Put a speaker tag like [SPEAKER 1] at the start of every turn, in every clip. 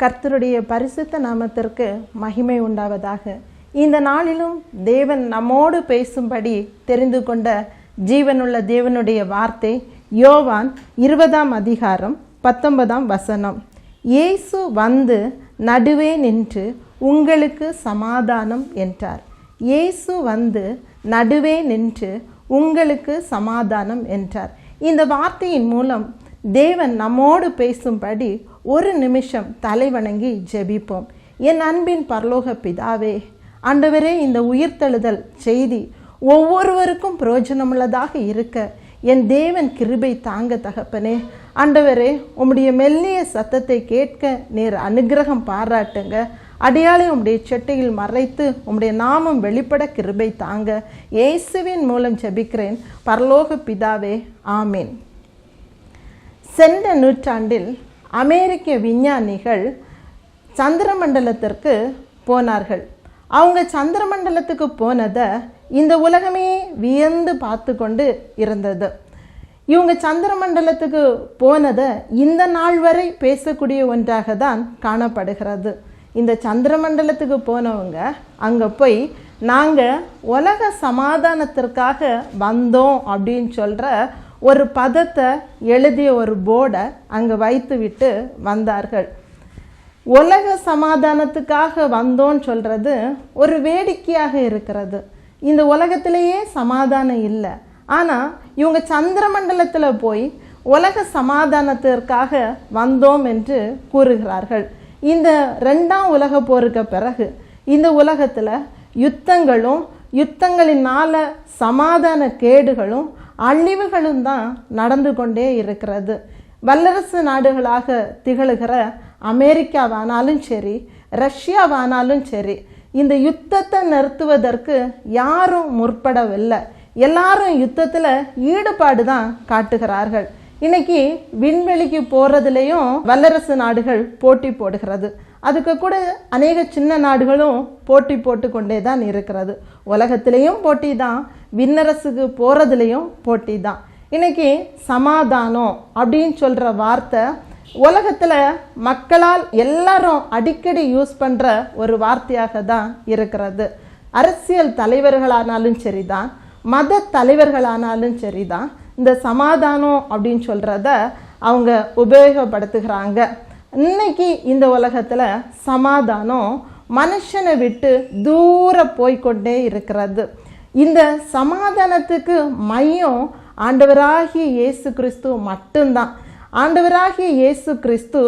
[SPEAKER 1] கர்த்தருடைய பரிசுத்த நாமத்திற்கு மகிமை உண்டாவதாக. இந்த நாளிலும் தேவன் நம்மோடு பேசும்படி தெரிந்து கொண்ட ஜீவனுள்ள தேவனுடைய வார்த்தை யோவான் 20ஆம் அதிகாரம் 19ஆம் வசனம். இயேசு வந்து நடுவே நின்று உங்களுக்கு சமாதானம் என்றார். இயேசு வந்து நடுவே நின்று உங்களுக்கு சமாதானம் என்றார். இந்த வார்த்தையின் மூலம் தேவன் நம்மோடு பேசும்படி ஒரு நிமிஷம் தலைவணங்கி ஜெபிப்போம். என் அன்பின் பரலோக பிதாவே, ஆண்டவரே, இந்த உயிர்த்தெழுதல் செய்தி ஒவ்வொருவருக்கும் பிரயோஜனமுள்ளதாக இருக்க என் தேவன் கிருபை தாங்க தகப்பனே. ஆண்டவரே, உம்முடைய மெல்லிய சத்தத்தை கேட்க நீர் அனுக்கிரகம் பாராட்டுங்க. அடையாளை உம்முடைய செட்டையில் மறைத்து உம்முடைய நாமம் வெளிப்பட கிருபை தாங்க. இயேசுவின் மூலம் ஜெபிக்கிறேன் பரலோக பிதாவே, ஆமீன். சென்ற நூற்றாண்டில் அமெரிக்க விஞ்ஞானிகள் சந்திரமண்டலத்திற்கு போனார்கள். அவங்க சந்திரமண்டலத்துக்கு போனதை இந்த உலகமே வியந்து பார்த்து கொண்டு இருந்தது. இவங்க சந்திரமண்டலத்துக்கு போனதை இந்த நாள் வரை பேசக்கூடிய ஒன்றாக தான் காணப்படுகிறது. இந்த சந்திரமண்டலத்துக்கு போனவங்க அங்கே போய் நாங்கள் உலக சமாதானத்திற்காக வந்தோம் அப்படின்னு சொல்கிற ஒரு பதத்தை எழுதிய ஒரு போர்டை அங்கே வைத்து விட்டு வந்தார்கள். உலக சமாதானத்துக்காக வந்தோன்னு சொல்கிறது ஒரு வேடிக்கையாக இருக்கிறது. இந்த உலகத்திலேயே சமாதானம் இல்லை. ஆனால் இவங்க சந்திரமண்டலத்தில் போய் உலக சமாதானத்திற்காக வந்தோம் என்று கூறுகிறார்கள். இந்த 2ஆம் உலக போருக்கு பிறகு இந்த உலகத்தில் யுத்தங்களும் யுத்தங்களினால சமாதான கேடுகளும் அழிவுகளும் தான் நடந்து கொண்டே இருக்கிறது. வல்லரசு நாடுகளாக திகழ்கிற அமெரிக்காவானாலும் சரி, ரஷ்யாவானாலும் சரி, இந்த யுத்தத்தை நிறுத்துவதற்கு யாரும் முற்படவில்லை. எல்லாரும் யுத்தத்தில் ஈடுபாடு தான் காட்டுகிறார்கள். இன்னைக்கு விண்வெளிக்கு போகிறதுலையும் வல்லரசு நாடுகள் போட்டி போடுகிறது. அதுக்கு கூட அநேக சின்ன நாடுகளும் போட்டி போட்டு கொண்டே தான் இருக்கிறது. உலகத்திலையும் போட்டி தான், விண்ணரசுக்கு போகிறதுலையும் போட்டி தான். இன்னைக்கு சமாதானம் அப்படின்னு சொல்கிற வார்த்தை உலகத்தில் மக்களால் எல்லாரும் அடிக்கடி யூஸ் பண்ணுற ஒரு வார்த்தையாக தான் இருக்கிறது. அரசியல் தலைவர்களானாலும் சரிதான், மத தலைவர்களானாலும் சரிதான், இந்த சமாதானம் அப்படின்னு சொல்கிறத அவங்க உபயோகப்படுத்துகிறாங்க. இன்னைக்கு இந்த உலகத்தில் சமாதானம் மனுஷனை விட்டு தூர போய்கொண்டே இருக்கிறது. இந்த சமாதானத்துக்கு மையம் ஆண்டவராகிய இயேசு கிறிஸ்து மட்டும்தான். ஆண்டவராகிய இயேசு கிறிஸ்து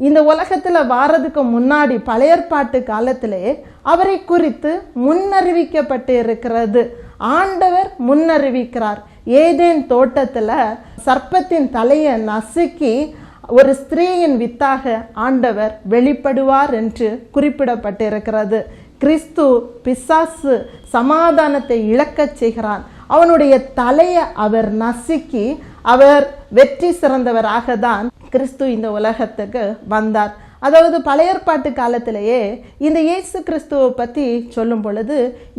[SPEAKER 1] இந்த உலகத்தில் வாரதுக்கு முன்னாடி பழைய ஏற்பாட்டு காலத்திலே அவரை குறித்து முன்னறிவிக்கப்பட்டு இருக்கிறது. ஆண்டவர் முன்னறிவிக்கிறார். ஏதேன் தோட்டத்தில் சர்ப்பத்தின் தலையை நசுக்கி ஒரு ஸ்திரீயின் வித்தாக ஆண்டவர் வெளிப்படுவார் என்று குறிப்பிடப்பட்டிருக்கிறது. கிறிஸ்து பிசாசு சமாதானத்தை இழக்கச் செய்கிறான். அவனுடைய தலையை அவர் நசுக்கி அவர் வெற்றி சிறந்தவராக தான் கிறிஸ்து இந்த உலகத்துக்கு வந்தார். அதாவது பழைய ஏற்பாட்டு காலத்திலேயே இந்த இயேசு கிறிஸ்துவை பற்றி சொல்லும் பொழுது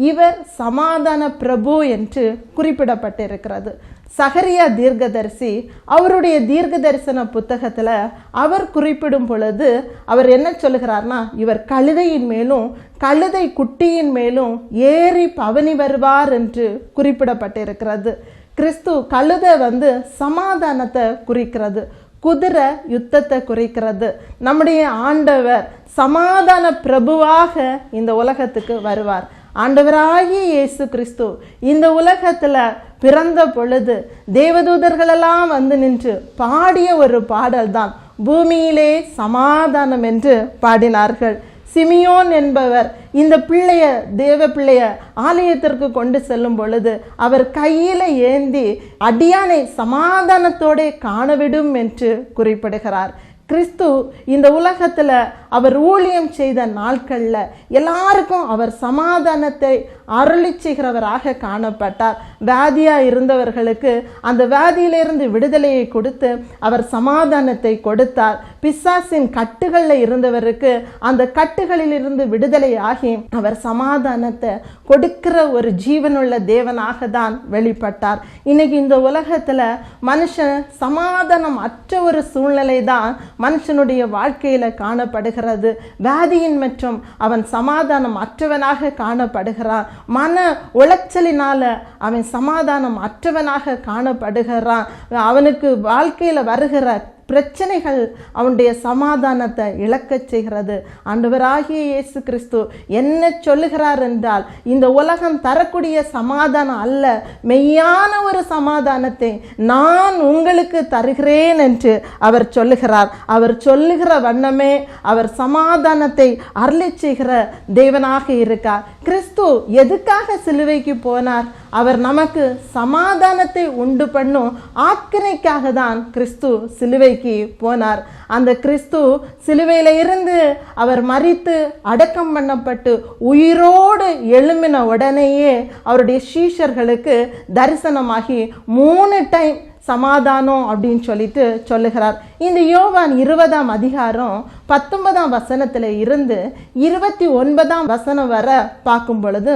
[SPEAKER 1] இவர் சமாதான பிரபு என்று குறிப்பிடப்பட்டிருக்கிறது. சகரியா தீர்க்கதரிசி அவருடைய தீர்க்க தரிசன புத்தகத்தில் அவர் குறிப்பிடும் பொழுது அவர் என்ன சொல்லுகிறார்னா, இவர் கழுதையின் மேலும் கழுதை குட்டியின் மேலும் ஏறி பவனி வருவார் என்று குறிப்பிடப்பட்டிருக்கிறது. கிறிஸ்து கழுதை சமாதானத்தை குறிக்கிறது, குதிரை யுத்தத்தை குறிக்கிறது. நம்முடைய ஆண்டவர் சமாதான பிரபுவாக இந்த உலகத்துக்கு வருவார். ஆண்டவராகிய இயேசு கிறிஸ்து இந்த உலகத்தில் பிறந்த பொழுது தேவதூதர்களெல்லாம் நின்று பாடிய ஒரு பாடல் தான் பூமியிலே சமாதானம் என்று பாடினார்கள். சிமியோன் என்பவர் இந்த பிள்ளைய தேவ பிள்ளைய ஆலயத்திற்கு கொண்டு செல்லும் பொழுது அவர் கையில் ஏந்தி அடியானை சமாதானத்தோടെ காணவிடும் என்று குறிப்பிடுகிறார். கிறிஸ்து இந்த உலகத்தில் அவர் ஊழியம் செய்த நாட்களில் எல்லாருக்கும் அவர் சமாதானத்தை அருளி செய்கிறவராக காணப்பட்டார். வியாதியாக இருந்தவர்களுக்கு அந்த வியாதியிலிருந்து விடுதலையை கொடுத்து அவர் சமாதானத்தை கொடுத்தார். பிசாசின் கட்டுகளில் இருந்தவருக்கு அந்த கட்டுகளிலிருந்து விடுதலை ஆகி அவர் சமாதானத்தை கொடுக்கிற ஒரு ஜீவனுள்ள தேவனாக தான் வெளிப்பட்டார். இன்னைக்கு இந்த உலகத்தில் மனுஷன் சமாதானம் அற்ற ஒரு சூழ்நிலை தான் மனுஷனுடைய வாழ்க்கையில் காணப்படுகிறது. காணப்படுகிறது. வியாதியின் மற்றும் அவன் சமாதானம் அற்றவனாக காணப்படுகிறான். மன உளைச்சலினால அவன் சமாதானம் அற்றவனாக காணப்படுகிறான். அவனுக்கு வாழ்க்கையில வருகிற பிரச்சனைகள் அவனுடைய சமாதானத்தை இழக்கச் செய்கிறது. ஆண்டவராகிய இயேசு கிறிஸ்து என்ன சொல்லுகிறார் என்றால், இந்த உலகம் தரக்கூடிய சமாதானம் அல்ல, மெய்யான ஒரு சமாதானத்தை நான் உங்களுக்கு தருகிறேன் என்று அவர் சொல்லுகிறார். அவர் சொல்லுகிற வண்ணமே அவர் சமாதானத்தை அருளி செய்கிற தேவனாக இருக்கார். கிறிஸ்து எதுக்காக சிலுவைக்கு போனார்? அவர் நமக்கு சமாதானத்தை உண்டு பண்ணும் ஆக்கினைக்காக தான் கிறிஸ்து சிலுவைக்கு போனார். அந்த கிறிஸ்து சிலுவையில இருந்து அவர் மரித்து அடக்கம் பண்ணப்பட்டு உயிரோடு எழும்பின உடனேயே அவருடைய சீஷர்களுக்கு தரிசனமாகி 3 டைம் சமாதானம் அப்படின்னு சொல்லிட்டு சொல்லுகிறார். இந்த யோவான் 20ஆம் அதிகாரம் 19ஆம் வசனத்துல இருந்து 29ஆம் வசனம் வரை பார்க்கும் பொழுது,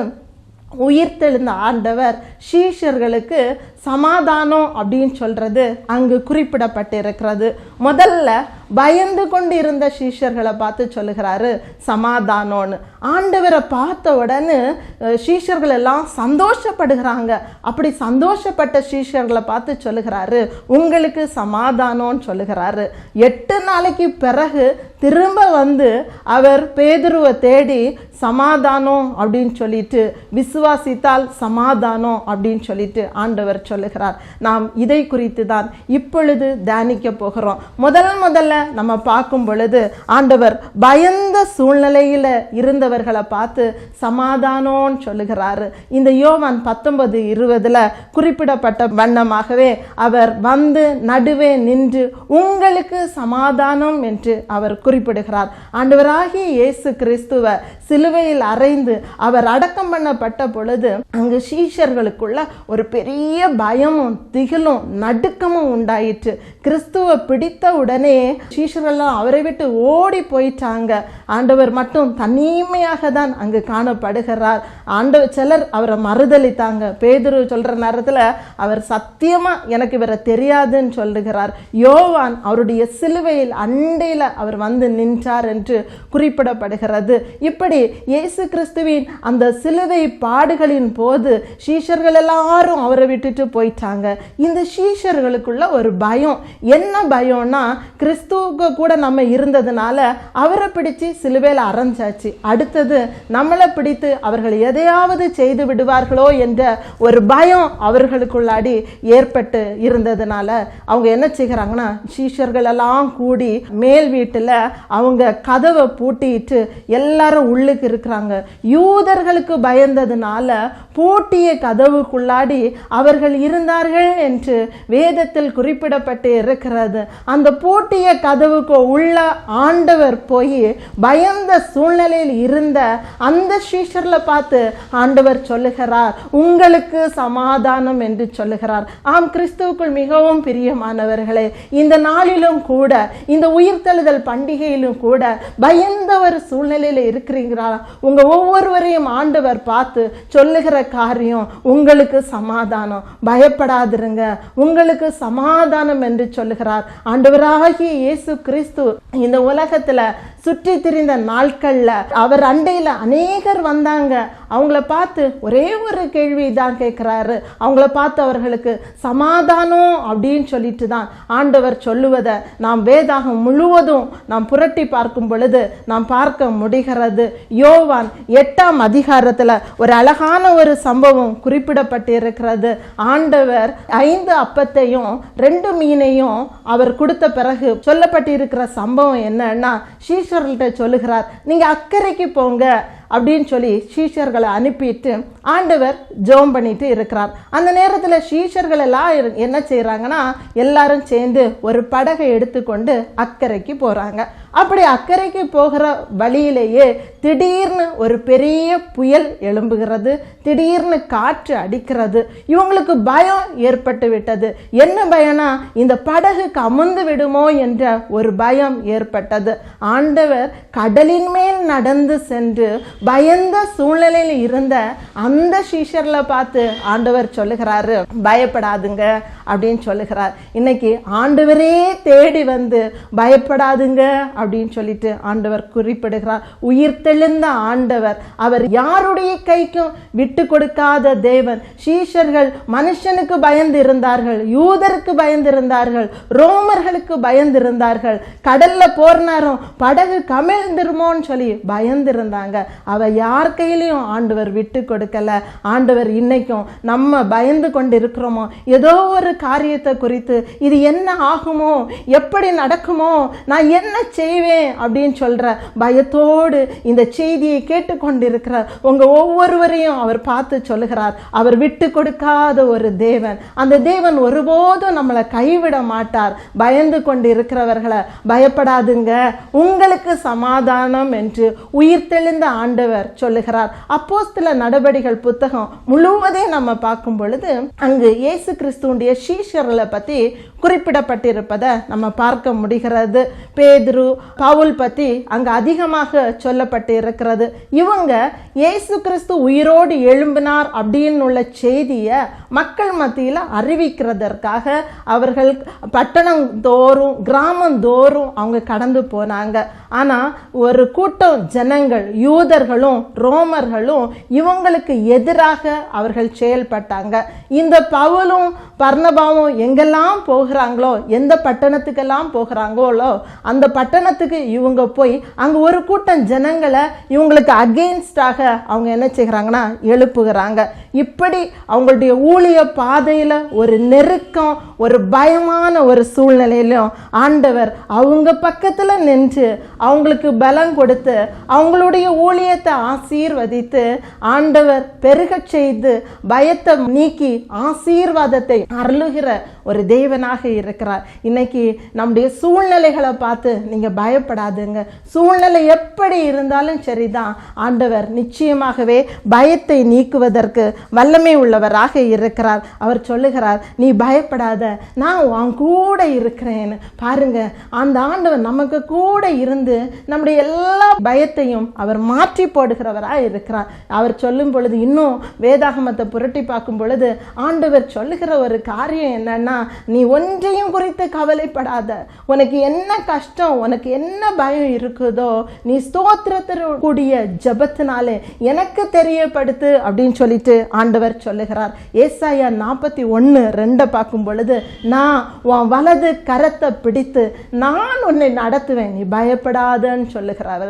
[SPEAKER 1] உயிர்த்தெழுந்த ஆண்டவர் சீஷர்களுக்கு சமாதானம் அப்படின்னு சொல்றது அங்கு குறிப்பிடப்பட்டிருக்கிறது. முதல்ல பயந்து கொண்டு இருந்த சீஷர்களை பார்த்து சொல்லுகிறாரு சமாதானம்னு. ஆண்டவரை பார்த்த உடனே சீஷர்கள் எல்லாம் சந்தோஷப்படுகிறாங்க. அப்படி சந்தோஷப்பட்ட சீஷர்களை பார்த்து சொல்லுகிறாரு உங்களுக்கு சமாதானம்னு சொல்லுகிறாரு. 8 நாளைக்கு பிறகு திரும்ப வந்து அவர் பேதுருவை தேடி சமாதானம் அப்படின்னு சொல்லிட்டு, விசுவாசித்தால் சமாதானம் அப்படின்னு சொல்லிட்டு ஆண்டவர் சொல்லுகிறார். நாம் இதை குறித்து தான் இப்பொழுது தியானிக்க போகிறோம். முதல்ல நம்ம பார்க்கும் பொழுது ஆண்டவர் பயந்த சூழ்நிலையில இருந்தவர்களை பார்த்து சமாதானம் சொல்லுகிறாரு. இந்த யோவான் 19:20 குறிப்பிடப்பட்ட வண்ணமாகவே அவர் வந்து நடுவே நின்று உங்களுக்கு சமாதானம் என்று அவர் குறிப்பிடுகிறார். ஆண்டவராகிய இயேசு கிறிஸ்துவ சிலுவையில் அறைந்து அவர் அடக்கம் பண்ணப்பட்ட பொழுது அங்கு சீஷர்களுக்குள்ள ஒரு பெரிய பயமும் திகிலும் நடுக்கமும் உண்டாயிற்று. கிறிஸ்துவை பிடித்த உடனே சீஷர்கள்லாம் அவரை விட்டு ஓடி போயிட்டாங்க. ஆண்டவர் மட்டும் தனிமையாக தான் அங்கு காணப்படுகிறார். சிலர் அவரை மறுதளித்தாங்க. பேதுரு சொல்ற நேரத்துல அவர் சத்தியமா எனக்கு இவரை தெரியாதுன்னு சொல்லுகிறார். யோவான் அவருடைய சிலுவையில் அண்டையில அவர் வந்து நின்றார் என்று குறிப்பிடப்படுகிறது. இப்படி இயேசு கிறிஸ்துவின் அந்த சிலுவை பாடுகளின் போது சீஷர்கள் எல்லாரும் அவரை விட்டுட்டு போயிட்டாங்க. இந்த சீஷர்களுக்குள்ள ஒரு பயம். என்ன பயம்னா, கிறிஸ்துவுக்கு கூட நம்ம இருந்ததுனால அவரை பிடிச்சு சிலுவையில் அரைஞ்சாச்சு, அடுத்தது நம்மளை பிடித்து அவர்கள் எதையாவது செய்து விடுவார்களோ என்ற ஒரு பயம் அவர்களுக்குள்ளாடி ஏற்பட்டு இருந்ததுனால அவங்க என்ன செய்கிறாங்கன்னா, சீஷர்கள் எல்லாம் கூடி மேல் வீட்டில் அவங்க கதவை பூட்டிட்டு எல்லாரும் உள்ளுக்கு இருக்கிறாங்க. யூதர்களுக்கு பயந்ததுனால பூட்டிய கதவுக்குள்ளாடி அவர்கள் இருந்தார்கள் என்று வேதத்தில் குறிப்பிடப்பட்டு இருக்கிறது. அந்த பூட்டிய கதவுக்கு உள்ள ஆண்டவர் போய் பயந்த சூழ்நிலையில் இருந்த அந்த சீஷர்களை பார்த்து ஆண்டவர் சொல்லுகிறார் உங்களுக்கு சமாதானம் என்று சொல்லுகிறார். ஆம், கிறிஸ்துவுக்குள் மிகவும் பிரியமானவர்களே, இந்த நாளிலும் கூட, இந்த உயிர்த்தெழுதல் பண்டிகையிலும் கூட பயந்த ஒரு சூழ்நிலையில இருக்கிறீங்களா? உங்க ஒவ்வொருவரையும் ஆண்டவர் பார்த்து சொல்லுகிற காரியம் உங்களுக்கு சமாதானம், பயப்படாதிருங்க, உங்களுக்கு சமாதானம் என்று சொல்லுகிறார். ஆண்டவராகிய இயேசு கிறிஸ்து இந்த உலகத்துல சுற்றி திரிந்த நாட்கள்ல அவர் அண்டையில அநேகர் வந்தாங்க. அவங்கள பார்த்து ஒரே ஒரு கேள்வி தான் கேட்கிறாரு. அவங்கள பார்த்து அவர்களுக்கு சமாதானம் அப்படின்னு சொல்லிட்டு தான் ஆண்டவர் சொல்லுவதை நாம் வேதாகம் முழுவதும் நாம் புரட்டி பார்க்கும் பொழுது நாம் பார்க்க முடிகிறது. யோவான் 8ஆம் அதிகாரத்துல ஒரு அழகான ஒரு சம்பவம் குறிப்பிடப்பட்டு இருக்கிறது. ஆண்டவர் 5 அப்பத்தையும் 2 மீனையும் அவர் கொடுத்த பிறகு சொல்லப்பட்டு இருக்கிற சம்பவம் என்னன்னா, சீஷர்கள்ட்ட சொல்லுகிறார், நீங்க அக்கறைக்கு போங்க அப்படின்னு சொல்லி சீஷர்களை அனுப்பிட்டு ஆண்டவர் ஜெபம் பண்ணிட்டு இருக்கிறார். அந்த நேரத்தில் சீஷர்கள் எல்லாம் என்ன செய்யறாங்கன்னா, எல்லாரும் சேர்ந்து ஒரு படகை எடுத்துக்கொண்டு அக்கறைக்கு போறாங்க. அப்படி அக்கறைக்கு போகிற வழியிலேயே திடீர்னு ஒரு பெரிய புயல் எழும்புகிறது, திடீர்னு காற்று அடிக்கிறது. இவங்களுக்கு பயம் ஏற்பட்டு விட்டது. என்ன பயம்னா, இந்த படகு கமுந்து விடுமோ என்ற ஒரு பயம் ஏற்பட்டது. ஆண்டவர் கடலின் மேல் நடந்து சென்று பயந்த சூழ்நிலையில் இருந்த அந்த சீஷர்களை பார்த்து ஆண்டவர் சொல்லுகிறாரு, பயப்படாதுங்க அப்படின்னு சொல்லுகிறார். இன்னைக்கு ஆண்டவரே தேடி வந்து பயப்படாதுங்க அப்படின்னு சொல்லிட்டு ஆண்டவர் குறிப்பிடுகிறார். உயிர்த்தெழுந்த ஆண்டவர், அவர் யாருடைய கைக்கும் விட்டு கொடுக்காத தேவன். சீஷர்கள் மனுஷனுக்கு பயந்து இருந்தார்கள், யூதருக்கு பயந்து இருந்தார்கள், ரோமர்களுக்கு பயந்து இருந்தார்கள். கடல்ல போர் நேரம் படகு கமிழ்ந்துருமோன்னு சொல்லி பயந்து இருந்தாங்க. அவ யார் கையிலையும் ஆண்டவர் விட்டு கொடுக்கல. ஆண்டவர் இன்னைக்கும் நம்ம பயந்து கொண்டு இருக்கிறோமோ, ஏதோ ஒரு காரியத்தை குறித்து இது என்ன ஆகுமோ, எப்படி நடக்குமோ, நான் என்ன செய்வேன் அப்படின்னு சொல்ற பயத்தோடு இந்த செய்தியை கேட்டுக்கொண்டிருக்கிற உங்க ஒவ்வொருவரையும் அவர் பார்த்து சொல்லுகிறார், அவர் விட்டு கொடுக்காத ஒரு தேவன். அந்த தேவன் ஒருபோதும் நம்மளை கைவிட மாட்டார். பயந்து கொண்டு இருக்கிறவர்களை பயப்படாதுங்க, உங்களுக்கு சமாதானம் என்று உயிர்த்தெழுந்த ஆண்டவர் சொல்லுகிறார். அப்போஸ்தல நடபடிகள் புத்தகம் முழுவதையும் நம்ம பார்க்கும் பொழுது அங்கு இயேசு கிறிஸ்துவுடைய சீஷர்களை பத்தி குறிப்பிடப்பட்டிருப்பதை நம்ம பார்க்க முடிகிறது. பேதுரு, பவுல் பத்தி அங்க அதிகமாக சொல்லப்பட்டு இருக்கிறது. இவங்க இயேசு கிறிஸ்து உயிரோடு எழும்பினார் அப்படின்னு உள்ள செய்தியை மக்கள் மத்தியில் அறிவிக்கிறதற்காக அவர்கள் பட்டணம் தோறும் கிராமம் தோறும் அவங்க கடந்து போனாங்க. ஆனா ஒரு கூட்டம் ஜனங்கள், யூதர்களும் ரோமர்களும் இவங்களுக்கு எதிராக அவர்கள் செயல்பட்டாங்க. இந்த பவுலும் பர்னபாவும் எங்கெல்லாம் போகிறாங்களோ, எந்த பட்டணத்துக்கெல்லாம் போகிறாங்களோ அந்த பட்டணத்துக்கு இவங்க போய் அங்க ஒரு கூட்டம் ஜனங்களை இவங்களுக்கு அகெயின்ஸ்டாக அவங்க என்ன செய்கிறாங்கன்னா எழுப்புகிறாங்க. இப்படி அவங்களுடைய ஊழிய பாதையில ஒரு நெருக்கம், ஒரு பயமான ஒரு சூழ்நிலையிலும் ஆண்டவர் அவங்க பக்கத்துல நின்று அவங்களுக்கு பலம் கொடுத்து அவங்களுடைய ஊழியத்தை ஆசீர்வதித்து ஆண்டவர் பெருக செய்து பயத்தை நீக்கி ஆசீர்வாதத்தை அருளுகிற ஒரு தேவனாக இருக்கிறார். இன்னைக்கு நம்முடைய சூழ்நிலைகளை பார்த்து நீங்க பயப்படாதுங்க. சூழ்நிலை எப்படி இருந்தாலும் சரிதான், ஆண்டவர் நிச்சயமாகவே பயத்தை நீக்குவதற்கு வல்லமை உள்ளவராக இருக்கிறார். அவர் சொல்லுகிறார், நீ பயப்படாத, நான் உன் கூட இருக்கிறேன்னு. பாருங்க, அந்த ஆண்டவர் நமக்கு கூட இருந்து நம்முடைய எல்லா பயத்தையும் அவர் மாற்றி போடுகிறவராக இருக்கிறார். அவர் சொல்லும் பொழுது, இன்னும் வேதாகமத்தை புரட்டி பார்க்கும் பொழுது ஆண்டவர் சொல்லுகிற ஒரு காரியம் என்னன்னா, நீ ஒன்றையும் குறித்து கவலைப்படாத. உனக்கு என்ன கஷ்டம், உனக்கு என்ன பயம் இருக்குதோ, நீ ஸ்தோத்திரத்திற்குரிய ஜெபத்தினாலே எனக்கு தெரியப்படுத்து அப்படின்னு சொல்லிட்டு ஆண்டவர் சொல்லுகிறார். ஏசாயா 41:2 பார்க்கும் பொழுது, நான் உன் வலது கரத்தை பிடித்து நான் உன்னை நடத்துவேன், நீ பயப்படாதன்னு சொல்லுகிறார்.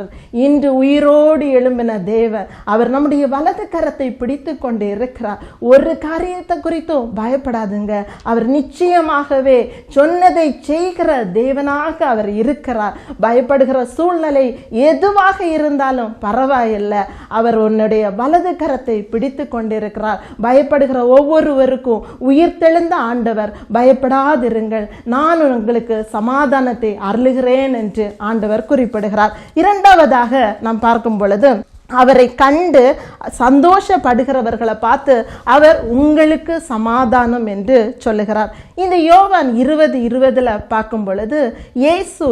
[SPEAKER 1] இன்று உயிரோடு எழும்பின தேவன், அவர் நம்முடைய வலது கரத்தை பிடித்து கொண்டு இருக்கிறார். ஒரு காரியத்தை குறித்தும் பயப்படாதுங்க. அவர் நிச்சயமாகவே சொன்னதை செய்கிற தேவனாக அவர் இருக்கிறார். பயப்படுகிற சூழ்நிலை எதுவாக இருந்தாலும் பரவாயில்லை, அவர் உன்னுடைய வலது கரத்தை பிடித்து கொண்டிருக்கிறார். பயப்படுகிற ஒவ்வொருவருக்கும் உயிர்த்தெழுந்த ஆண்டவர், பயப்படாதிருங்கள், நான் உங்களுக்கு சமாதானத்தை அருளுகிறேன் என்று ஆண்டவர் குறிப்பிடுகிறார். இரண்டாவதாக நாம் பார்க்கும் பொழுது, அவரை கண்டு சந்தோஷப்படுகிறவர்களை பார்த்து அவர் உங்களுக்கு சமாதானம் என்று சொல்லுகிறார். இந்த யோவான் 20:20 பார்க்கும் பொழுது, இயேசு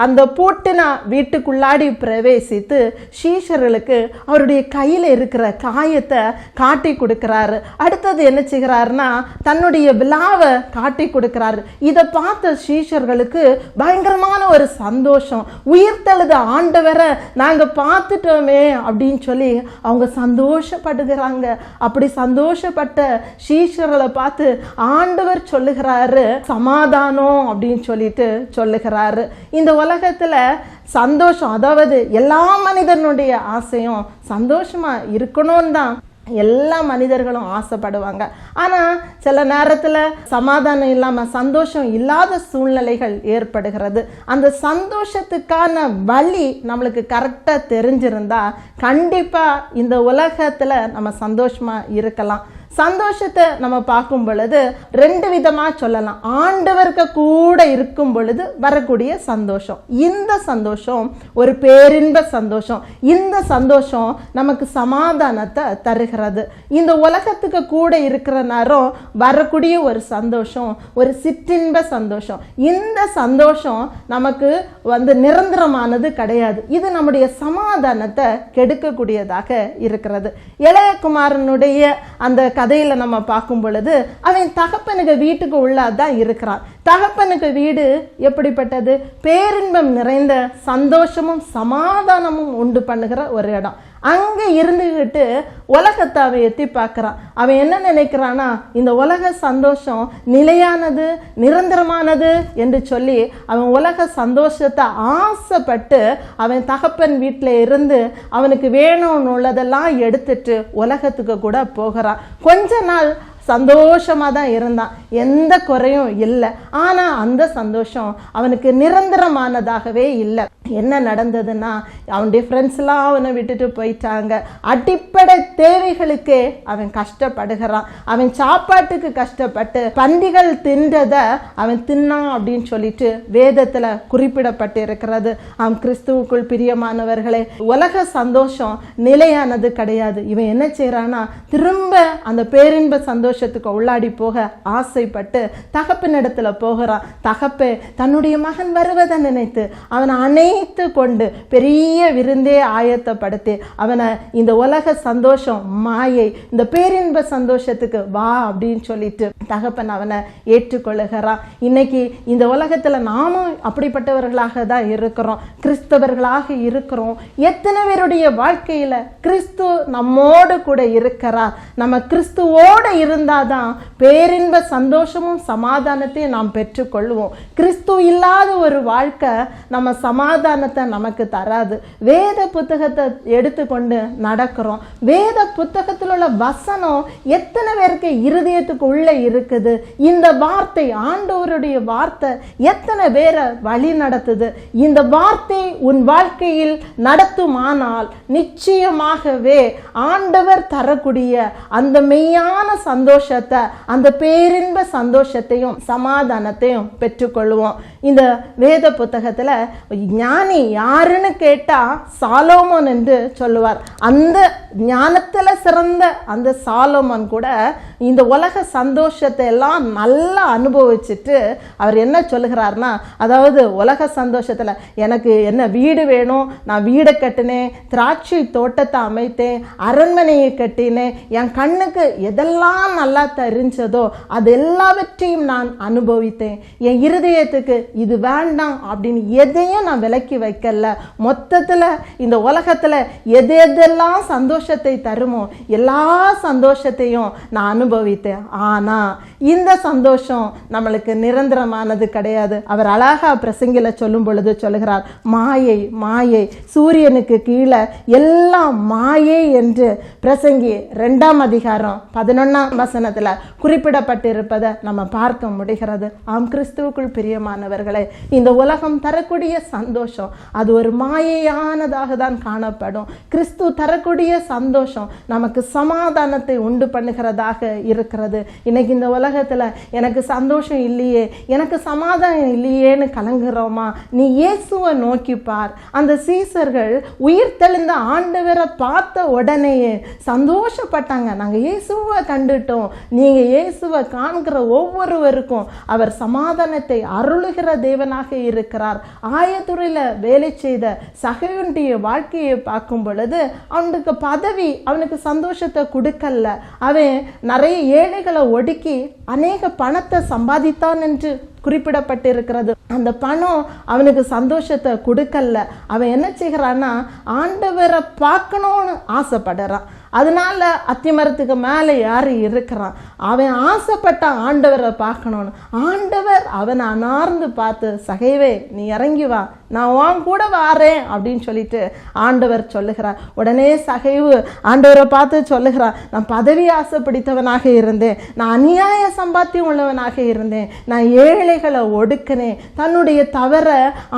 [SPEAKER 1] அந்த பூட்டின வீட்டுக்குள்ளாடி பிரவேசித்து சீஷர்களுக்கு அவருடைய கையில் இருக்கிற காயத்தை காட்டி கொடுக்கிறாரு. அடுத்தது என்ன செய்கிறாருன்னா, தன்னுடைய விழாவை காட்டி கொடுக்கிறாரு. இதை பார்த்த சீஷர்களுக்கு பயங்கரமான ஒரு சந்தோஷம். உயிர்த்தெழுத ஆண்டவரை நாங்க பார்த்துட்டோமே அப்படின்னு சொல்லி அவங்க சந்தோஷப்படுகிறாங்க. அப்படி சந்தோஷப்பட்ட சீஷர்களை பார்த்து ஆண்டவர் சொல்லுகிறாரு, சமாதானம் அப்படின்னு சொல்லிட்டு சொல்லுகிறாரு. இந்த உலகத்துல சந்தோஷம், அதாவது எல்லா மனிதனுடைய ஆசையும் சந்தோஷமா இருக்கணும்னு தான் எல்லா மனிதர்களும் ஆசைப்படுவாங்க. ஆனால் சில நேரத்தில் சமாதானம் இல்லாமல் சந்தோஷம் இல்லாத சூழ்நிலைகள் ஏற்படுகிறது. அந்த சந்தோஷத்துக்கான வழி நம்மளுக்கு கரெக்டாக தெரிஞ்சிருந்தா கண்டிப்பாக இந்த உலகத்தில் நம்ம சந்தோஷமாக இருக்கலாம். சந்தோஷத்தை நம்ம பார்க்கும் பொழுது ரெண்டு விதமா சொல்லலாம். ஆண்டவருக்கு கூட இருக்கும் பொழுது வரக்கூடிய சந்தோஷம், இந்த சந்தோஷம் ஒரு பேரின்ப சந்தோஷம். இந்த சந்தோஷம் நமக்கு சமாதானத்தை தருகிறது. இந்த உலகத்துக்கு கூட இருக்கிற நேரம் வரக்கூடிய ஒரு சந்தோஷம் ஒரு சிற்றின்ப சந்தோஷம். இந்த சந்தோஷம் நமக்கு நிரந்தரமானது கிடையாது. இது நம்முடைய சமாதானத்தை கெடுக்கக்கூடியதாக இருக்கிறது. இளையகுமாரனுடைய அந்த கதையில நம்ம பார்க்கும் பொழுது அவன் தகப்பனுக்கு வீட்டுக்கு உள்ளதான் இருக்கிறான். தகப்பனுக்கு வீடு எப்படிப்பட்டது? பேரின்பம் நிறைந்த சந்தோஷமும் சமாதானமும் உண்டு பண்ணுகிற ஒரு இடம். அங்க இருந்துகிட்டு உலகத்தை அவன் எத்தி பார்க்கிறான். அவன் என்ன நினைக்கிறான்னா, இந்த உலக சந்தோஷம் நிலையானது, நிரந்தரமானது என்று சொல்லி அவன் உலக சந்தோஷத்தை ஆசைப்பட்டு அவன் தகப்பன் வீட்டில் இருந்து அவனுக்கு வேணும்னு உள்ளதெல்லாம் எடுத்துட்டு உலகத்துக்கு கூட போகிறான். கொஞ்ச நாள் சந்தோஷமாக தான் இருந்தான், எந்த குறையும் இல்லை. ஆனால் அந்த சந்தோஷம் அவனுக்கு நிரந்தரமானதாகவே இல்லை. என்ன நடந்ததுன்னா, அவனுடைய ஃப்ரெண்ட்ஸ்லாம் அவனை விட்டுட்டு போயிட்டாங்க. அடிப்படை தேவைகளுக்கே அவன் கஷ்டப்படுகிறான். அவன் சாப்பாட்டுக்கு கஷ்டப்பட்டு பண்டிகள் தின்றதை அவன் தின்னான் அப்படின்னு சொல்லிட்டு வேதத்தில் குறிப்பிடப்பட்டு இருக்கிறது. அவன் கிறிஸ்துவுக்குள் பிரியமானவர்களே, உலக சந்தோஷம் நிலையானது கிடையாது. இவன் என்ன செய்யறான்னா, திரும்ப அந்த பேரின்ப சந்தோஷத்துக்கு உள்ளாடி போக ஆசைப்பட்டு தகப்பனிடத்துல போகிறான். தகப்பே தன்னுடைய மகன் வருவதை நினைத்து அவனை அணைத்து கொண்டு பெரிய விருந்தே ஆயத்தப்படுத்தி அவனை இந்த உலக சந்தோஷம் மாயை, இந்த பேரின்ப சந்தோஷத்துக்கு வா அப்படின்னு சொல்லிட்டு தகப்பன் அவனை ஏற்றுக்கொள்ளுகிறான். இன்னைக்கு இந்த உலகத்துல நாமும் அப்படிப்பட்டவர்களாக தான் இருக்கிறோம், கிறிஸ்தவர்களாக இருக்கிறோம். எத்தனை பேருடைய வாழ்க்கையில கிறிஸ்து நம்மோடு கூட இருக்கிறார். நம்ம கிறிஸ்துவோடு இருந்தாதான் பேரின்ப சந்தோஷமும் சமாதானத்தையும் நாம் பெற்றுக்கொள்வோம். கிறிஸ்து இல்லாத ஒரு வாழ்க்கை நம்ம சமாதானத்தை நமக்கு தராது. வேத புத்தகத்தை எடுத்துக்கொண்டு நடக்கிறோம். வேத புத்தகத்தில் உள்ள வசனம் எத்தனை பேருக்கு இருதயத்துக்கு உள்ள இருக்குது? இந்த வார்த்தை, ஆண்டவருடைய வார்த்தை எத்தனை பேரை வழி நடத்துது? இந்த வார்த்தை உன் வாழ்க்கையில் நடத்துமானால் நிச்சயமாகவே ஆண்டவர் தரக்கூடிய அந்த மெய்யான சந்தோஷத்தை, அந்த பேரின்ப சந்தோஷத்தையும் சமாதானத்தையும் பெற்றுக்கொள்வோம். இந்த வேத புத்தகத்துல ஞானி யாருன்னு கேட்டா சாலோமோன் என்று சொல்லுவார். அந்த ஞானத்துல சிறந்த அந்த சாலோமோன் கூட இந்த உலக சந்தோஷத்தை எல்லாம் நல்லா அனுபவிச்சுட்டு அவர் என்ன சொல்லுகிறார்னா, அதாவது உலக சந்தோஷத்துல எனக்கு என்ன வீடு வேணும், நான் வீடை கட்டினேன், திராட்சை தோட்டத்தை அமைத்தேன், அரண்மனையை கட்டினேன், என் கண்ணுக்கு எதெல்லாம் நல்லா தெரிஞ்சதோ அது எல்லாவற்றையும் நான் அனுபவித்தேன், என் இருதயத்துக்கு இது வேண்டாம் அப்படின்னு எதையும் நான் விலக்கி வைக்கல. மொத்தத்துல இந்த உலகத்துல எது எதெல்லாம் சந்தோஷத்தை தருமோ எல்லா சந்தோஷத்தையும் நான் அனுபவித்தேன். ஆனா இந்த சந்தோஷம் நம்மளுக்கு நிரந்தரமானது கிடையாது. அவர் அழகா பிரசங்கில சொல்லும் பொழுது சொல்லுகிறார், மாயை மாயை, சூரியனுக்கு கீழே எல்லாம் மாயை என்று பிரசங்கி 2ஆம் அதிகாரம் 11ஆம் வசனத்துல குறிப்பிடப்பட்டிருப்பதை நம்ம பார்க்க முடிகிறது. ஆம் கிறிஸ்துவுக்குள் பிரியமானவர்களே, இந்த உலகம் தரக்கூடிய சந்தோஷம் அது ஒரு மாயையானதாக தான் காணப்படும். கிறிஸ்து தரக்கூடிய சந்தோஷம் நமக்கு சமாதானத்தை உண்டு பண்ணுகிறதாக இருக்கிறது. இன்னைக்கு இந்த உலகத்துல எனக்கு சந்தோஷம் இல்லையே, எனக்கு சமாதானம் இல்லையேன்னு கலங்குறோமா? நீ இயேசுவை நோக்கி பார். அந்த சீசர்கள் உயிர் தெளிந்த ஆண்டவரை பார்த்த உடனேயே சந்தோஷப்பட்டாங்க. நாங்க இயேசுவை கண்டுட்டோம். நீங்க இயேசுவை காண்கிற ஒவ்வொருவருக்கும் அவர் சமாதானத்தை அருளுகிற தேவனாக இருக்கிறார். ஆயத்துறையில வேலை செய்த சகையுடைய வாழ்க்கையை பார்க்கும் பொழுது அவனுக்கு பதவி அவனுக்கு சந்தோஷத்தை கொடுக்கல. அவன் நிறைய ஏழைகளை ஒடுக்கி அநேக பணத்தை சம்பாதித்தான் என்று குறிப்பிடப்பட்டிருக்கிறது. அந்த பணம் அவனுக்கு சந்தோஷத்தை கொடுக்கல. அவன் என்ன செய்கிறான்னா, ஆண்டவரை பார்க்கணும்னு ஆசைப்படுறான். அதனால அத்திமரத்துக்கு மேலே யாரு இருக்கிறான், அவன் ஆசைப்பட்டான் ஆண்டவரை பார்க்கணும்னு. ஆண்டவர் அவனை அனார்ந்து பார்த்து, சகைவே நீ இறங்கி வா, நான் உன் கூட வாரேன் அப்படின்னு சொல்லிட்டு ஆண்டவர் சொல்லுகிறார். உடனே சகைவு ஆண்டவரை பார்த்து சொல்லுகிறான், நான் பதவி ஆசை பிடித்தவனாக இருந்தேன், நான் அநியாய சம்பாத்தியம் உள்ளவனாக இருந்தேன், நான் ஏழைகளை ஒடுக்கினேன். தன்னுடைய தவற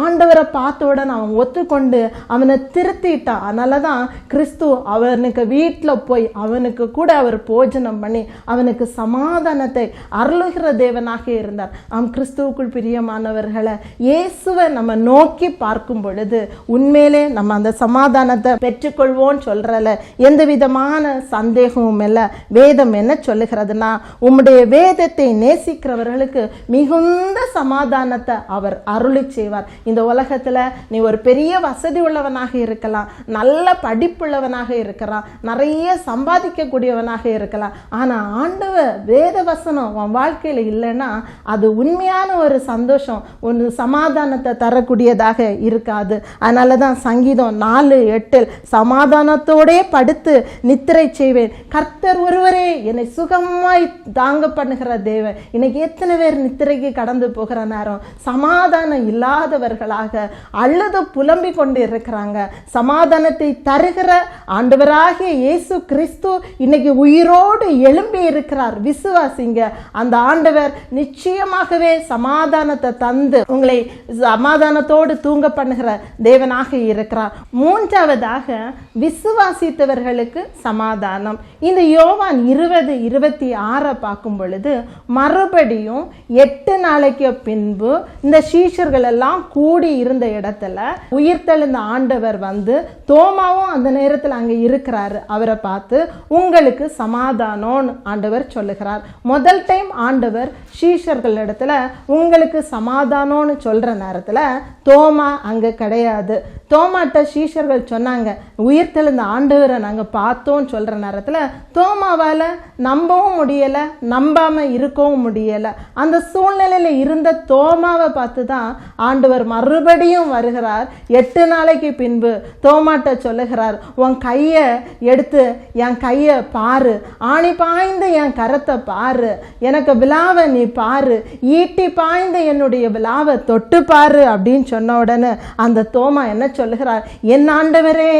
[SPEAKER 1] ஆண்டவரை பார்த்தவுடன் அவன் ஒத்துக்கொண்டு அவனை திருத்திட்டான். அதனாலதான் கிறிஸ்து அவனுக்கு வீட்டில் போய் அவனுக்கு கூட அவர் போஜனம் பண்ணி அவனுக்கு சமாதானத்தை அருளுகிற தேவனாக இருந்தார். ஆம் கிறிஸ்துவுக்குள் பிரியமானவர்களை, இயேசுவை நம்ம நோக்கி பார்க்கும் பொழுது உண்மையிலே நம்ம அந்த சமாதானத்தை பெற்றுக்கொள்வோம் சொல்றல எந்த விதமான சந்தேகமும் இல்லை. வேதம் என்ன சொல்லுகிறதுனா, உம்முடைய வேதத்தை நேசிக்கிறவர்களுக்கு மிகுந்த அந்த சமாதானத்தை அவர் அருளி செய்வார். இந்த உலகத்துல நீ ஒரு பெரிய வசதி உள்ளவனாக இருக்கலாம், நல்ல படிப்புள்ளவனாக இருக்கலாம், நிறைய சம்பாதிக்க கூடியவனாக இருக்கலாம். ஆனா ஆண்டவர் வேத வசனம் உன் வாழ்க்கையில இல்லைன்னா அது உண்மையான ஒரு சந்தோஷம், ஒரு சமாதானத்தை தரக்கூடியதாக இருக்காது. அதனாலதான் சங்கீதம் 4:8 சமாதானத்தோடே படுத்து நித்திரை செய்வேன், கர்த்தர் ஒருவரே என்னை சுகமாய் தாங்க பண்ணுகிற தேவன். இன்னைக்கு எத்தனை பேர் நித்திரைக்கு கடந்து போகிற நேரம் சமாதானம் இல்லாதவர்களாக அழுது புலம்பிக் கொண்டு இருக்கிறாங்க. சமாதானத்தை தருகிற ஆண்டவராகிய இயேசு கிறிஸ்து இன்னைக்கு உயிரோடு எழும்பி இருக்கிறார். விசுவாசிங்க, அந்த ஆண்டவர் நிச்சயமாகவே சமாதானத்தை தந்து உங்களை சமாதானத்தோடு தூங்க பண்ணுகிற தேவனாக இருக்கிறார். மூன்றாவதாக விசுவாசித்தவர்களுக்கு சமாதானம். இந்த யோவான் 20:26 பார்க்கும் பொழுது மறுபடியும் 8 நாளைக்கு பின்பு இந்த சீஷர்கள் எல்லாம் கூடி இருந்த இடத்துல உயிர்த்தெழுந்த ஆண்டவர் வந்து, தோமாவும் அந்த நேரத்தில் அங்க இருக்கிறாரு, அவரை பார்த்து உங்களுக்கு சமாதானம் ஆண்டவர் சொல்லுகிறார். முதல் டைம் ஆண்டவர் சீஷர்கள் இடத்துல உங்களுக்கு சமாதானம்னு சொல்ற நேரத்துல தோமா அங்க கிடையாது. தோமாட்ட சீஷர்கள் சொன்னாங்க, உயிர்த்தெழுந்த ஆண்டவரை நாங்க பார்த்தோம் சொல்ற நேரத்துல தோமாவால நம்பவும் முடியல, நம்பாம இருக்கவும் முடியல. அந்த சூழ்நிலையில இருந்த தோமாவை பார்த்து தான் ஆண்டவர் மறுபடியும் வருகிறார். 8 நாளைக்கு பின்பு தோமாட்ட சொல்லுகிறார், உன் கைய எடுத்து என் கைய பாரு, ஆணி பாய்ந்த என் கரத்தை பாரு, எனக்கு விழாவை நீ பாரு, ஈட்டி பாய்ந்த என்னுடைய விழாவை தொட்டு பாரு அப்படின்னு சொன்ன உடனே அந்த தோமா என்ன சொல்லுகிறார், என் ஆண்டவரே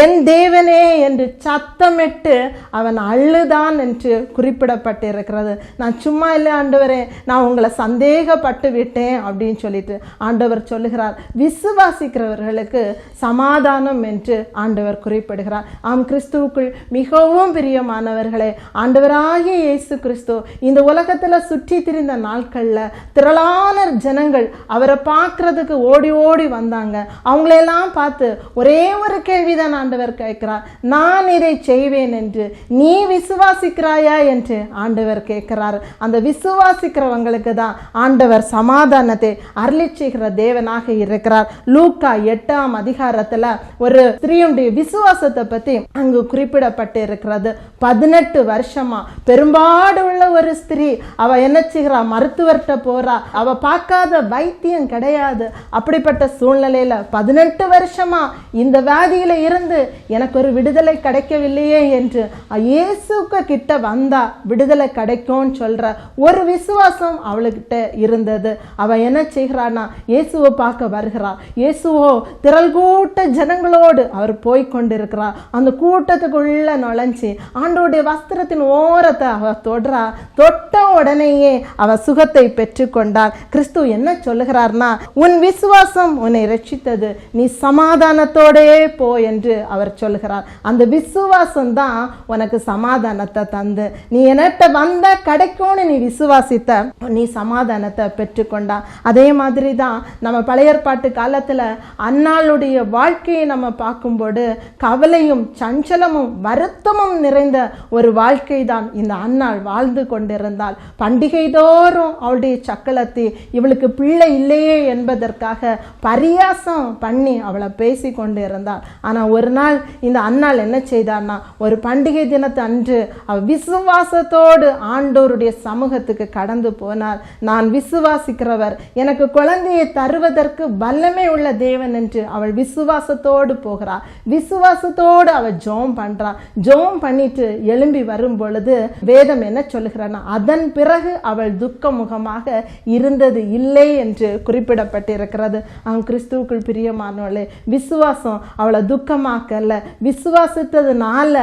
[SPEAKER 1] என் தேவனே என்று சத்தமிட்டு அவன் அழுதான் என்று குறிப்பிடப்பட்டிருக்கிறது. நான் சும்மா இல்லை ஆண்டவரே, நான் உங்களை சந்தேகப்பட்டு விட்டேன் அப்படின்னு சொல்லிட்டு ஆண்டவர் சொல்லுகிறார். விசுவாசிக்கிறவர்களுக்கு சமாதானம் என்று ஆண்டவர் குறிப்பிடுகிறார். ஆம், கிறிஸ்துவுக்குள் மிகவும் பிரியமானவர்களே, ஆண்டவராகிய இயேசு கிறிஸ்து இந்த உலகத்துல சுற்றி திரிந்த நாட்கள்ல திரளான ஜனங்கள் அவரை பார்க்கறதுக்கு ஓடி ஓடி வந்தாங்க. அவங்களெல்லாம் பார்த்து ஒரே ஒரு கேள்விதான் ஆண்டவர் கேட்கிறார், நான் இதை செய்வேன் என்று நீ விசுவாசிக்கிறாயா என்று ஆண்டவர் கேட்கிறார். அந்த விசுவாசிக்கிறவங்களுக்கு தான் ஆண்டவர் சமாதானத்தை அருளி செய்கிற தேவனாக இருக்கிறார். லூக்கா 8ஆம் அதிகாரத்துல ஒரு ஸ்திரீயுடைய விசுவாசத்தை பத்தி அங்கு குறிப்பிடப்பட்டு இருக்கிறது. 18 வருஷமா பெரும்பாடு உள்ள ஒரு ஸ்திரீ, அவ என்ன செய்கிறா, மருத்துவர்கிட்ட போறா, அவ பார்க்காத வைத்தியம் கிடையாது. அப்படிப்பட்ட சூழ்நிலையில 18 வருஷமா இந்த வியாதியில இருந்து எனக்கு ஒரு விடுதலை கிடைக்கவில்லையே என்று இயேசுக்கு கிட்ட வந்தா விடுதலை கிடைக்கும்னு சொல்ற ஒரு விசுவாசம் அவளுக்கிட்ட இருந்தது. அவ என்ன செய்கிறான்னா இயேசுவை பார்க்க வருகிறா. இயேசுவோ திரள் கூட்ட ஜனங்களோடு அவர் போய் கொண்டிருக்கிறார். அந்த கூட்டத்துக்குள்ள நுழைஞ்சி ஆண்டவருடைய வஸ்திரத்தின் ஓரத்தை அவ தொடுறா. தொட்ட உடனேயே அவ சுகத்தை பெற்றுக்கொண்டார். கிறிஸ்து என்ன சொல்லுகிறார்னா, உன் விசுவாசம் உன்னை ரட்சித்தது, நீ சமாதானத்தோடே போ என்று அவர் சொல்லுகிறார். அந்த விசுவாசம் தான் உனக்கு சமாதானத்தை தந்து, நீ என்கிட்ட வந்த கிடைக்கும்னு நீ விசுவாசித்த, நீ சமாதானத்தை பெற்றுக்கொண்டா. அதே மாதிரி தான் நம்ம பழைய ஏற்பாட்டு காலத்துல அன்னாளுடைய வாழ்க்கையை நம்ம பார்க்கும்போது கவலையும் சஞ்சலமும் வருத்தமும் நிறைந்த ஒரு வாழ்க்கை தான் இந்த அன்னாள் வாழ்ந்து கொண்டிருந்தாள். பண்டிகை தோறும் அவளுடைய சக்கலத்தை இவளுக்கு பிள்ளை இல்லையே என்பதற்காக பரியாசம் பண்ணி அவளை பேசி கொண்டு இருந்தாள். ஆனா ஒரு நாள் இந்த அன்னாள் என்ன செய்தார்னா, ஒரு பண்டிகை தினத்து அன்று அவள் விசுவாசத்தோடு ஆண்டோருடைய சமூகத்துக்கு கடந்து போனார். நான் விசுவாசிக்கிறவர், எனக்கு குழந்தையை தருவதற்கு வல்லமை உள்ள தேவன் என்று அவள் விசுவாசத்தோடு போகிறார். விசுவாசத்தோடு அவள் ஜெபம் பண்றா. ஜெபம் பண்ணிட்டு எழும்பி வரும் பொழுது வேதம் என்ன சொல்லுகிறான்னா, அதன் பிறகு அவள் துக்க முகமாக இருந்தது இல்லை என்று குறிப்பிடப்பட்டிருக்கிறது. அவன் கிறிஸ்துவுக்குள் பிரியமானவளே, விசுவாசம் அவளை துக்கமாக்கல. விசுவாசித்ததுனால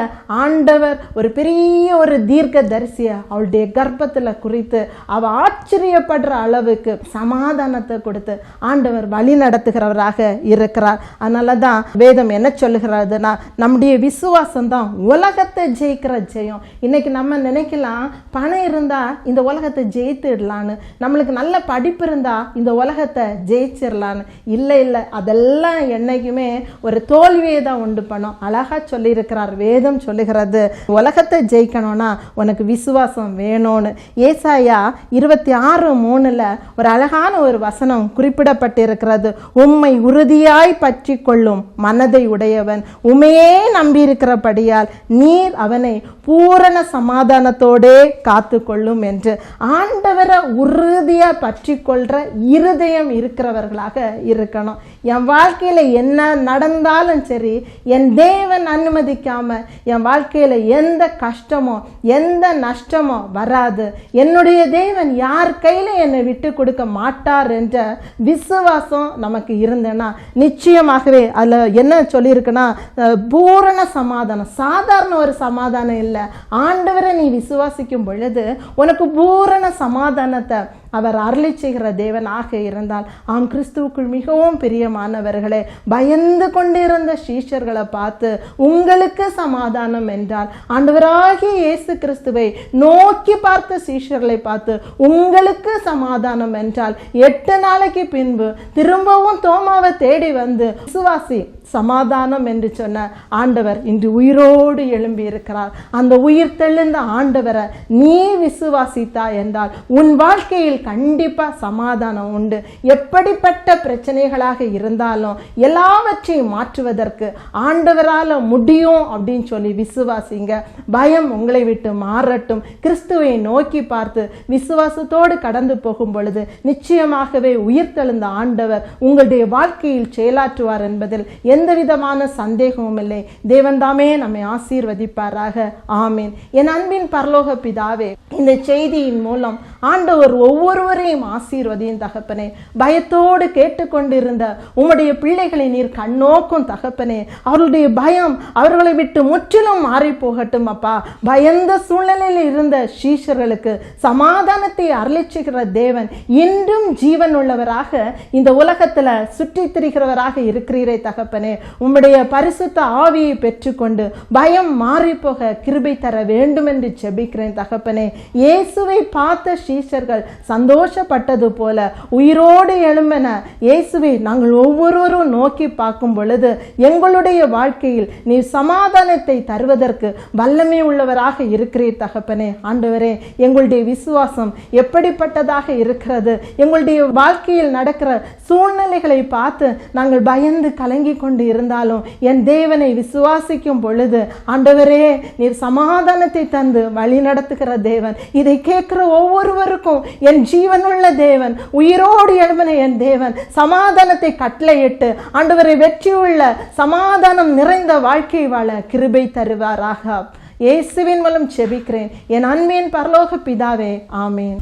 [SPEAKER 1] ஆண்டவர் ஒரு பெரிய ஒரு தீர்க்க தரிசிய அவளுடைய கர்ப்பத்துல குறித்து அவ ஆச்சரியப்படுற அளவுக்கு சமாதானத்தை கொடுத்து ஆண்டவர் வழி நடத்துகிறவராக இருக்கிறார். அதனாலதான் வேதம் என்ன சொல்லுகிறதுனா, நம்முடைய விசுவாசம் தான் உலகத்தை ஜெயிக்கிற ஜெயம். இன்னைக்கு நம்ம நினைக்கலாம், பணம் இருந்தா இந்த உலகத்தை ஜெயித்துடலான்னு, நம்மளுக்கு நல்ல படிப்பு இருந்தா இந்த உலகத்தை ஜெயிச்சிடலான்னு. இல்லை இல்லை, அதெல்லாம் என்னைக்குமே ஒரு தோல்வியை தான் உண்டு பண்ணும். அழகா சொல்லி இருக்கிறார் வேதம் சொல்லுகிறது, உலகத்தை ஜெயிக்கணும்னா உனக்கு விசுவாசம் வேணும்னு. ஏசாயா 26 3:3 ஒரு அழகான ஒரு வசனம் குறிப்பிடப்பட்டிருக்கிறது. உம்மை உறுதியாய் பற்றி கொள்ளும் மனதை உடையவன் உமையே நம்பியிருக்கிறபடியால் நீர் அவனை பூரண சமாதானத்தோடே காத்து கொள்ளும் என்று. ஆண்டவரை உறுதியா பற்றி கொள்ற இருதயம் இருக்கிறவர்களாக இருக்கணும். என் வாழ்க்கையில என்ன நடந்தாலும் சரி, என் தேவன் அனுமதிக்காம என் வாழ்க்கையில எந்த கஷ்டமோ எந்த நஷ்டமோ வராது. என்னுடைய தேவன் யார் கையில என்னை விட்டு கொடுக்க மாட்டார் என்ற விசுவாசம் நமக்கு இருந்தேன்னா நிச்சயமாகவே அதுல என்ன சொல்லியிருக்குன்னா, பூரண சமாதானம். சாதாரண ஒரு சமாதானம் இல்லை. ஆண்டவரை நீ விசுவாசிக்கும் பொழுது உனக்கு பூரண சமாதானத்தை அவர் அருளி செய்கிற தேவனாக இருந்தால், ஆம் கிறிஸ்துவுக்குள் மிகவும் பிரியமானவர்களே, பயந்து கொண்டிருந்த சீஷர்களை பார்த்து உங்களுக்கு சமாதானம் என்றால், ஆண்டவராகிய இயேசு கிறிஸ்துவை நோக்கி பார்த்த சீஷர்களை பார்த்து உங்களுக்கு சமாதானம் என்றால், 8 நாளைக்கு பின்பு திரும்பவும் தோமாவை தேடி வந்து விசுவாசி சமாதானம் என்று சொன்ன ஆண்டவர் இன்று உயிரோடு எழும்பி இருக்கிறார். அந்த உயிர் தெழுந்த ஆண்டவரை நீ விசுவாசித்தா என்றால் உன் வாழ்க்கையில் கண்டிப்பா சமாதானம் உண்டு. எப்படிப்பட்ட பிரச்சனைகளாக இருந்தாலும் எல்லாவற்றையும் மாற்றுவதற்கு ஆண்டவரால முடியும் அப்படின்னு சொல்லி விசுவாசிங்க. பயம் உங்களை விட்டு மாறட்டும். கிறிஸ்துவை நோக்கி பார்த்து விசுவாசத்தோடு கடந்து போகும் பொழுது நிச்சயமாகவே உயிர் தெழுந்த ஆண்டவர் உங்களுடைய வாழ்க்கையில் செயலாற்றுவார் என்பதில் எந்த விதமான சந்தேகமும் இல்லை. தேவன் தாமே நம்மை ஆசீர்வதிப்பாராக. ஆமீன். என் அன்பின் பரலோக பிதாவே, இந்த செய்தியின் மூலம் ஆண்டவர் ஒவ்வொருவரையும் ஆசீர்வதியும் தகப்பனே. பயத்தோடு கேட்டுக்கொண்டிருந்த உம்முடைய பிள்ளைகளை நீர் கண்ணோக்கும் தகப்பனே. அவர்களுடைய பயம் அவர்களை விட்டு முற்றிலும் மாறி போகட்டும் அப்பா. பயந்த சூழ்நிலையில் இருந்த சீஷர்களுக்கு சமாதானத்தை அருளிச்சுகிற தேவன் இன்றும் ஜீவன் உள்ளவராக இந்த உலகத்துல சுற்றி திரிகிறவராக இருக்கிறீரே தகப்பனே. உம்முடைய பரிசுத்த ஆவியை பெற்றுக்கொண்டு பயம் மாறி போக கிருபை தர வேண்டும் என்று ஜெபிக்கிறேன் தகப்பனே. இயேசுவை பார்த்த சீஷர்கள் சந்தோஷப்பட்டது போல உயிரோடு எழும்பின இயேசுவை நாங்கள் ஒவ்வொருவரும் நோக்கி பார்க்கும் பொழுது எங்களுடைய வாழ்க்கையில் நீ சமாதானத்தை தருவதற்கு வல்லமை உள்ளவராக இருக்கிறீர் தகப்பனே. ஆண்டவரே, எங்களுடைய விசுவாசம் எப்படிப்பட்டதாக இருக்கிறது? எங்களுடைய வாழ்க்கையில் நடக்கிற சூழ்நிலைகளை பார்த்து நாங்கள் பயந்து கலங்கி கொண்டு இருந்தாலும் என் தேவனை விசுவாசிக்கும் பொழுது ஆண்டவரே நீர் சமாதானத்தை தந்து வழி நடத்துகிற தேவன். இதை கேட்கிற ஒவ்வொருவருக்கும் என் ஜீவனுள்ள தேவன், உயிரோடு எழும்பின என் தேவன் சமாதானத்தை கட்டளையிட்டு ஆண்டவரை வெற்றியுள்ள சமாதானம் நிறைந்த வாழ்க்கை வாழ கிருபை தருவாராக. இயேசுவின் மூலம் ஜெபிக்கிறேன் என் அன்பின் பரலோக பிதாவே. ஆமீன்.